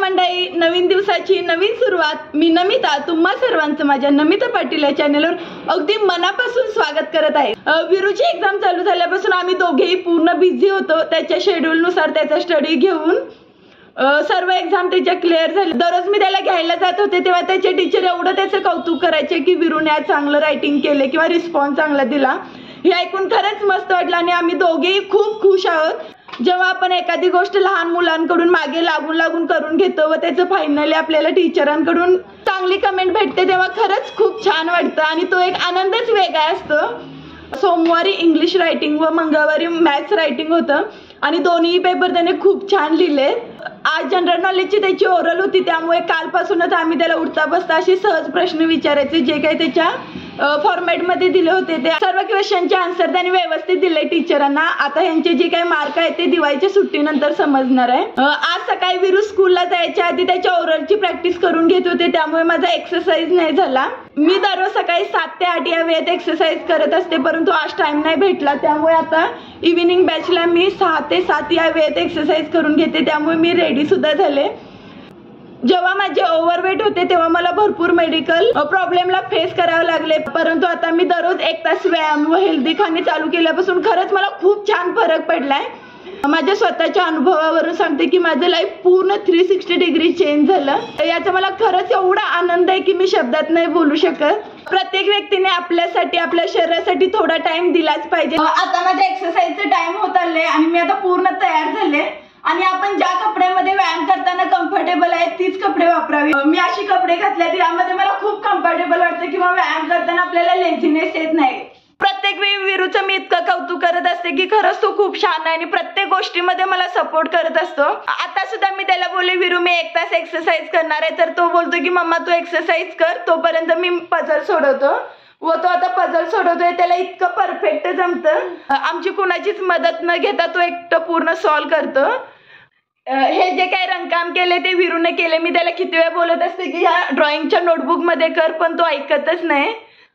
मंडळी, नवीन दिवसाची नवीन सुरुवात. मी नमिता तुम्हा सर्वांचं माझ्या नमिता पाटील या चॅनलवर अगदी मनापासून स्वागत करत आहे. विरूची एक्झाम चालू झाल्यापासून आम्ही दोघेही पूर्ण बिझी होतो. त्याच्या शेड्यूल नुसार त्याचा स्टडी घेऊन सर्व एक्झाम त्याच्या क्लिअर झाले. दररोज मी त्याला घ्यायला जात होते तेव्हा त्याचे टीचर एवढं त्याचं कौतुक करायचे की विरूने आज चांगलं रायटिंग केले किंवा रिस्पॉन्स चांगला दिला. हे ऐकून खरंच मस्त वाटलं आणि आम्ही दोघेही खूप खुश आहोत. जेव्हा आपण एखादी गोष्ट लहान मुलांकडून मागे लागून करून घेतो व त्याचं फायनली आपल्याला टीचरांकडून चांगली कमेंट भेटते तेव्हा खरंच खूप छान वाटतं आणि तो एक आनंदच वेगळा असतो. सोमवारी इंग्लिश रायटिंग व मंगळवारी मॅथ्स रायटिंग होतं आणि दोन्ही पेपर त्याने खूप छान लिहिले. आज जनरल नॉलेजची त्याची ओरल होती त्यामुळे कालपासूनच आम्ही त्याला उठता बसता असे सहज प्रश्न विचारायचे जे काही त्याच्या फॉर्मॅटमध्ये दिले होते. ते सर्व क्वेश्चनचे आन्सर त्यांनी व्यवस्थित दिले टीचरांना. आता यांचे जे काही मार्क आहेत ते दिवाळीच्या सुट्टीनंतर समजणार आहे. आज सकाळी विरू स्कूलला जायच्या आधी त्याच्या ओरलची प्रॅक्टिस करून घेत होते त्यामुळे माझा एक्सरसाइज नाही झाला. मी दररोज सकाळी 7 ते 8 या वेळेत एक्सरसाइज करत असते परंतु आज टाइम नाही भेटला त्यामुळे आता इव्हिनिंग बॅचला मी 6 ते 7 या वेळेत एक्सरसाइज करून घेते त्यामुळे मी रेडी सुद्धा झाले. जेव्हा माझे ओव्हरवेट होते तेव्हा मला भरपूर मेडिकल प्रॉब्लेमला फेस करावे लागले परंतु आता मी दररोज 1 तास व्यायाम व हेल्दी खाणे चालू केल्यापासून खरंच मला खूप छान फरक पडलाय. माझ्या स्वतःच्या अनुभवावरून सांगते की माझं लाईफ पूर्ण 360 डिग्री चेंज झालं. याचा मला खरंच एवढा आनंद आहे की मी शब्दात नाही बोलू शकत. प्रत्येक व्यक्तीने आपल्यासाठी आपल्या शरीरासाठी थोडा टाइम दिलाच पाहिजे. आता माझ्या एक्सरसाइजचं टाइम होत आलंय आणि मी आता पूर्ण तयार झाले आणि आपण ज्या कपड्यामध्ये व्यायाम करताना कम्फर्टेबल आहे तीच कपडे वापरावे. मी अशी कपडे घातले तर यामध्ये मला खूप कम्फर्टेबल वाटतं किंवा व्यायाम करताना आपल्याला लेझीनेस येत नाही. प्रत्येक वेळी विरूचं मी इतकं कौतुक करत असते की खरंच तो खूप छान आहे आणि प्रत्येक गोष्टीमध्ये मला सपोर्ट करत असतो. आता सुद्धा मी त्याला बोलले विरू मी 1 तास एक्सरसाइज करणार आहे तर तो बोलतो की मम्मा तू एक्सरसाइज कर तोपर्यंत मी पझल सोडवतो व तो आता पझल सोडवतोय. त्याला इतकं परफेक्ट जमतं. आमची कुणाचीच मदत न घेता तो एकटं पूर्ण सॉल्व करतो. हे जे काही रंगकाम केले ते विरूने केले. मी त्याला किती वेळा बोलत असते की या ड्रॉइंगच्या नोटबुक मध्ये कर पण तो ऐकतच नाही.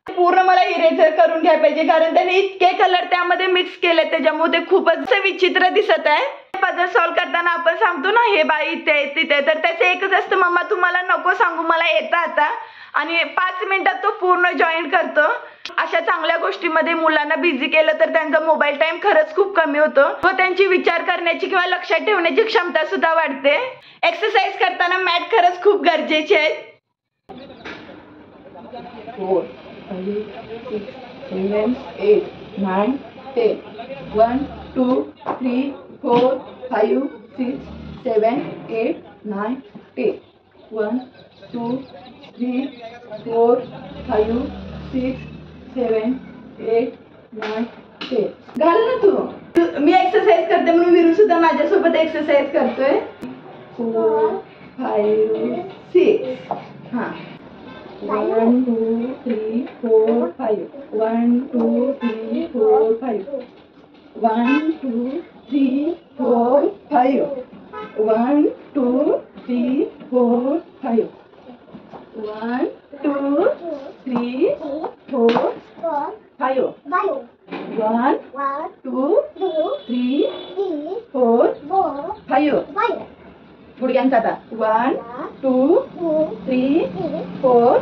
पूर्ण मला इरेजर करून घ्यायला पाहिजे कारण त्याने इतके कलर त्यामध्ये मिक्स केले त्याच्यामुळे ते खूपच विचित्र दिसत आहे. पझल सॉल्व करताना आपण सांगतो ना हे बाई इथे तिथे तर त्याचं एकच असतं मम्मा तुम्हाला नको सांगू मला येतं आता आणि 5 मिनिटात तो पूर्ण जॉईन करतो. अशा चांगल्या गोष्टीमध्ये मुलांना बिझी केलं तर त्यांचा मोबाईल टाइम खरंच खूप कमी होतो व त्यांची विचार करण्याची किंवा लक्षात ठेवण्याची क्षमता सुद्धा वाढते. एक्सरसाइज करताना मॅट खरंच खूप गरजेचे आहे. 4 5 6 7 8 9 10 1 2 3 4 5 6 7 8 9 10 1 2 3 4 5 6 7 8 9 10 घाल ना तू. मी एक्सरसाइज करते म्हणून विरू सुद्धा माझ्यासोबत एक्सरसाइज करतोय. 4 5 6 हा 1 2 3 4 5 1 2 3 4 5 1 2 3 4 5 1 2 3 4 5 1 2 3 4 5 1 2 3 4 5 गुडघ्यांचा आता 1 2 3 4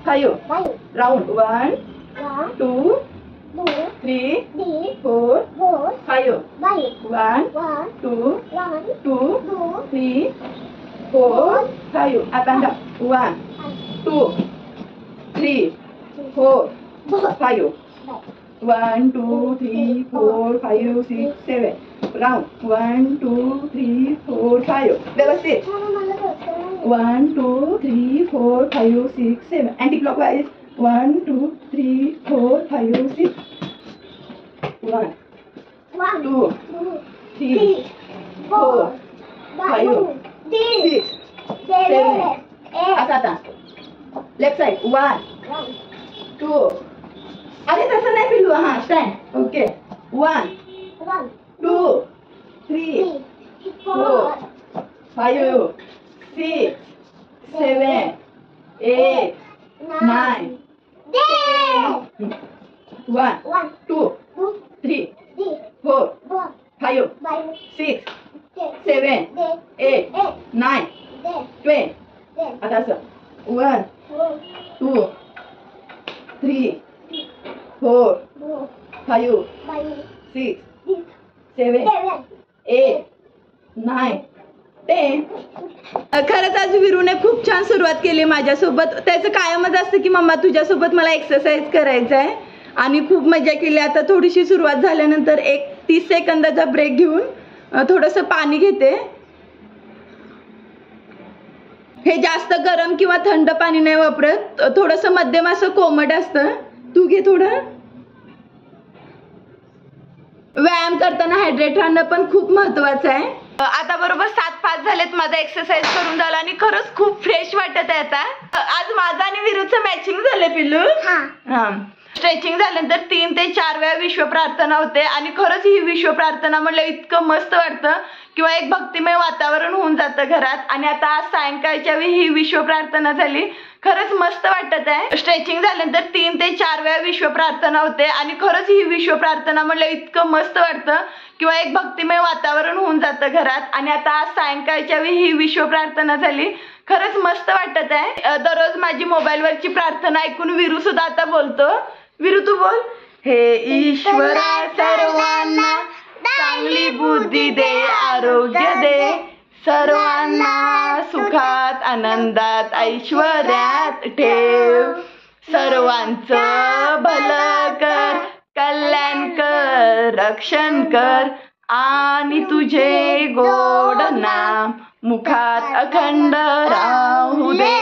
5 राऊंड 1 2 3 4 5 1 2 3 4 5 आता 1 2 3 4 5 1 2 3 4 5 6 7 राऊंड 1 2 3 4 5 व्यवस्थित 1 2 3 4 5 6 7 अँटी क्लॉकवाईज 1 2 3 4 5 6 1 2 3 4 5 6 7 आता लेफ्ट साइड 1 2 अरे तसं नाही पिलू हा स्टँड ओके 1 2 3 4 5 6 7 8 9 10 1 2 3 4 5 6 7 8 9 बघा असं 1 2 3 4 5 6 7 8 9 10. खरंच आज विरूने खूप छान सुरुवात केली माझ्यासोबत. त्याचं कायमच असतं की मम्मा तुझ्यासोबत मला एक्सरसाइज करायचं आहे, आणि खूप मजा केली. आता थोडीशी सुरुवात झाल्यानंतर एक 30 सेकंदाचा ब्रेक घेऊन थोडंसं पाणी घेते. हे जास्त गरम किंवा थंड पाणी नाही वापरत, थोडंसं मध्यम असं कोमट असतं. तू घे थोडं. व्यायाम करताना हायड्रेट राहणं पण खूप महत्वाचं आहे. आता बरोबर 7:05 झालेत. माझा एक्सरसाइज करून झाला आणि खरंच खूप फ्रेश वाटत आहे. आता आज माझा आणि विरूचं मॅचिंग झालं पिल्लू. हा, स्ट्रेचिंग झाल्यानंतर 3 ते 4 वेळा विश्व प्रार्थना होते, आणि खरंच ही विश्व प्रार्थना म्हणलं इतकं मस्त वाटतं किंवा एक भक्तिमय वातावरण होऊन जातं घरात. आणि आता आज सायंकाळच्या वेळी ही विश्व प्रार्थना झाली, खरंच मस्त वाटत आहे. स्ट्रेचिंग झाल्यानंतर 3 ते 4 वेळा विश्व प्रार्थना होते, आणि खरंच ही विश्व प्रार्थना म्हणलं इतकं मस्त वाटतं किंवा एक भक्तिमय वातावरण होऊन जातं घरात. आणि आता आज सायंकाळच्या वेळी ही विश्व प्रार्थना झाली, खरंच मस्त वाटत आहे. दररोज माझी मोबाईलवरची प्रार्थना ऐकून विरू सुद्धा आता बोलतो. विरू तू बोल. हे ईश्वरा सर्वांना चांगली बुद्धी दे, आरोग्य दे, सर्वांना सुखात आनंदात ऐश्वर्यात ठेव, सर्वांचं भलं कर, कल्याण कर, रक्षण कर, आणि तुझे गोड नाम मुखात अखंड राहू दे,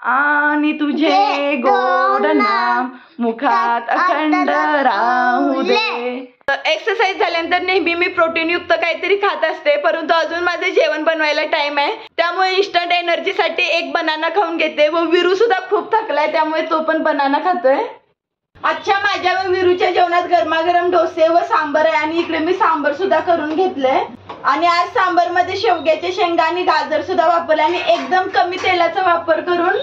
आणि तुझे गोड नाम मुखात अखंड राहू दे. एक्सरसाइज झाल्यानंतर नेहमी मी प्रोटीन युक्त काहीतरी खात असते, परंतु अजून माझे जेवण बनवायला टाइम आहे, त्यामुळे इन्स्टंट एनर्जीसाठी एक बनाना खाऊन घेते. व विरू सुद्धा खूप थकलाय, त्यामुळे तो पण बनाना खातोय. अच्छा, माझ्या व विरूच्या जेवणात गरमागरम डोसे व सांबर आहे, आणि इकडे मी सांबर सुद्धा करून घेतलंय. आणि आज सांबर मध्ये शेवग्याचे शेंगा आणि गाजर सुद्धा वापरले, आणि एकदम कमी तेलाचा वापर करून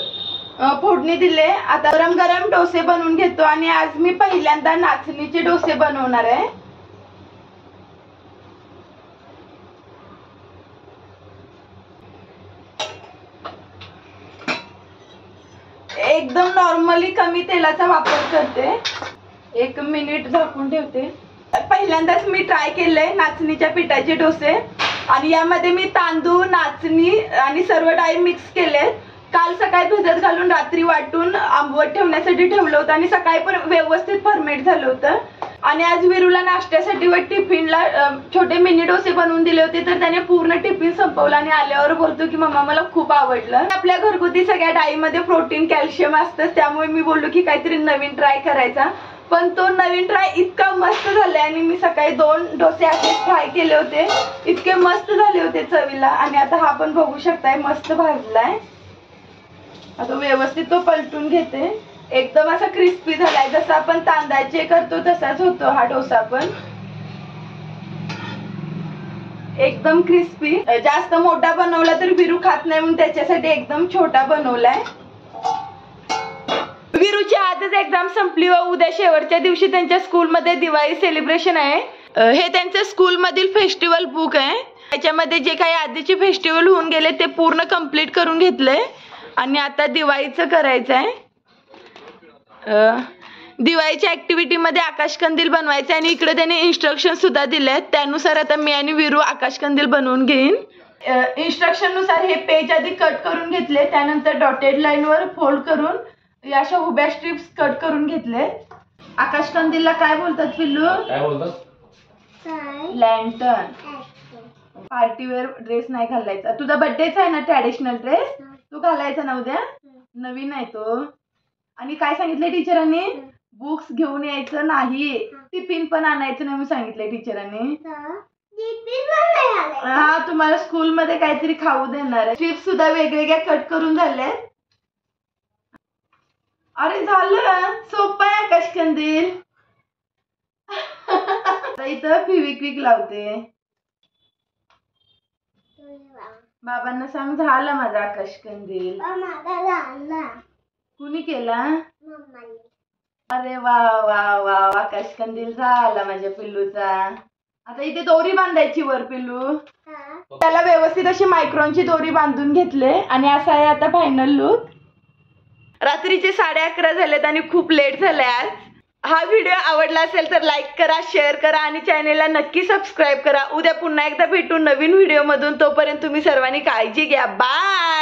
फोडणी दिले. आता गरम गरम डोसे बनवून घेतो, आणि आज मी पहिल्यांदा नाचणीचे डोसे बनवणार आहे. एकदम नॉर्मली कमी तेलाचा वापर करते. 1 मिनिट झाकून ठेवते. पहिल्यांदाच मी ट्राय केलंय नाचणीच्या पिठाचे डोसे, आणि यामध्ये मी तांदूळ, नाचणी आणि सर्व डाळी मिक्स केले. काल सकाळी भिजत घालून रात्री वाटून आंबवट ठेवण्यासाठी ठेवलं होतं, आणि सकाळी पण व्यवस्थित फर्मेट झालं होतं. आणि आज विरूला नाश्त्यासाठी व टिफिनला छोटे मिनी डोसे बनवून दिले होते, तर त्याने पूर्ण टिफिन संपवला आणि आल्यावर बोलतो की मम्मा मला खूप आवडलं. आपल्या घरगुती सगळ्या डाळीमध्ये प्रोटीन, कॅल्शियम असतं, त्यामुळे मी बोललो की काहीतरी नवीन ट्राय करायचा. पण तो नवीन ट्राय इतका मस्त झालाय, आणि मी सकाळी 2 डोसे असे ट्राय केले होते, इतके मस्त झाले होते चवीला. आणि आता हा पण बघू शकताय मस्त भाजलाय. आता व्यवस्थित तो पलटून घेते. एकदम असा क्रिस्पी झालाय, जसा आपण तांदळाचे करतो तसाच होतो हा डोसा पण. एकदम क्रिस्पी. जास्त मोठा बनवला तर विरू खात नाही, म्हणून त्याच्यासाठी एकदम छोटा बनवलाय. विरूची आजच एक्झाम संपली व उद्या शेवटच्या दिवशी त्यांच्या स्कूलमध्ये दिवाळी सेलिब्रेशन आहे. हे त्यांच्या स्कूल मधील फेस्टिवल बुक आहे. त्याच्यामध्ये जे काही आधीचे फेस्टिवल होऊन गेले ते पूर्ण कंप्लीट करून घेतले, आणि आता दिवाळीचं करायचं आहे. दिवाळीच्या ऍक्टिव्हिटी मध्ये आकाशकंदील बनवायचं, आणि इकडे त्याने इन्स्ट्रक्शन सुद्धा दिले. त्यानुसार आता मी आणि विरू आकाशकंदील बनवून घेईन. इन्स्ट्रक्शन नुसार हे पेज आधी कट करून घेतले, त्यानंतर डॉटेड लाईन वर फोल्ड करून या अशा उभ्या स्ट्रिप्स कट करून घेतले. आकाशकंदीलला काय बोलतात पिल्लू? काय बोलतात? लॅन्टर्न. पार्टीवेअर ड्रेस नाही घालायचा. तुझा बर्थडेच आहे ना ट्रॅडिशनल ड्रेस, तू घालायचा ना उद्या, नवीन आहे तो. आणि काय सांगितलंय टीचरांनी? बुक्स घेऊन यायचं नाही, टिफिन पण आणायचं नाही म्हणून सांगितलंय टीचरांनी. हा, तुम्हाला स्कूल मध्ये काहीतरी खाऊ देणार आहे. स्ट्रिप्स सुद्धा वेगवेगळ्या कट करून झाल्या. अरे झालं, सोपं आहे आकाशकंदील. इथं फेविक्विक लावते. बाबांना सांग झाला माझा आकाशकंदील. कुणी केला? अरे वा वा वा, आकाशकंदील झाला माझ्या पिल्लूचा. आता इथे दोरी बांधायची वर पिल्लू. त्याला व्यवस्थित अशी मायक्रॉनची दोरी बांधून घेतले आणि असा आहे आता फायनल लुक. रात्रीचे 11:30 झालेत आणि खूप लेट झाले आज. हा व्हिडिओ आवडला असेल तर लाईक करा, शेअर करा आणि चॅनेलला नक्की सबस्क्राईब करा. उद्या पुन्हा एकदा भेटू नवीन व्हिडिओ मधून. तोपर्यंत तुम्ही सर्वांनी काळजी घ्या. बाय.